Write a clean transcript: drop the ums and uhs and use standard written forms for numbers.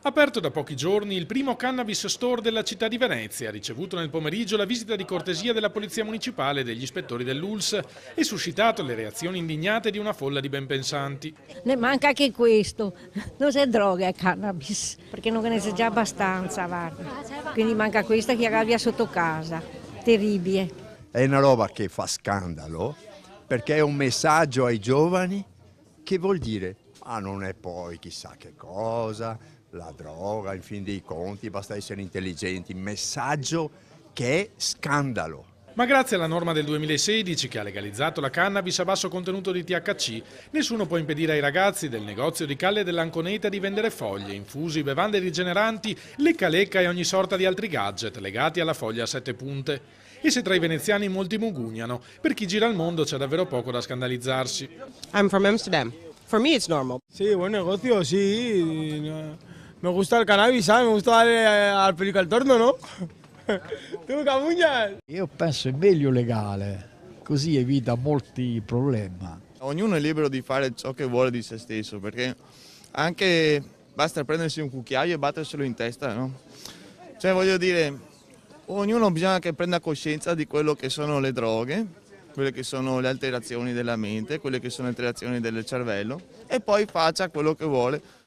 Aperto da pochi giorni il primo cannabis store della città di Venezia, ha ricevuto nel pomeriggio la visita di cortesia della Polizia Municipale e degli ispettori dell'ULSS e suscitato le reazioni indignate di una folla di benpensanti. Ne manca anche questo, non c'è droga è cannabis, perché non ne c'è già abbastanza, guarda. Quindi manca questa che abbia sotto casa, terribile. È una roba che fa scandalo, perché è un messaggio ai giovani che vuol dire, ma non è poi chissà che cosa, la droga, in fin dei conti, basta essere intelligenti, messaggio che è scandalo. Ma grazie alla norma del 2016 che ha legalizzato la cannabis a basso contenuto di THC, nessuno può impedire ai ragazzi del negozio di Calle dell'Anconeta di vendere foglie, infusi, bevande rigeneranti, lecca-lecca e ogni sorta di altri gadget legati alla foglia a 7 punte. E se tra i veneziani molti mugugnano, per chi gira il mondo c'è davvero poco da scandalizzarsi. I'm from Amsterdam. For me it's normal. Sí, buen negocio, sí. Me gusta el cannabis, ¿sabes? Me gusta darle al perico al torno, ¿no? Tu Camugna? Io penso è meglio legale, così evita molti problemi. Ognuno è libero di fare ciò che vuole di se stesso, perché anche basta prendersi un cucchiaio e batterselo in testa, no? Cioè voglio dire, ognuno bisogna che prenda coscienza di quello che sono le droghe, quelle che sono le alterazioni della mente, quelle che sono le alterazioni del cervello e poi faccia quello che vuole.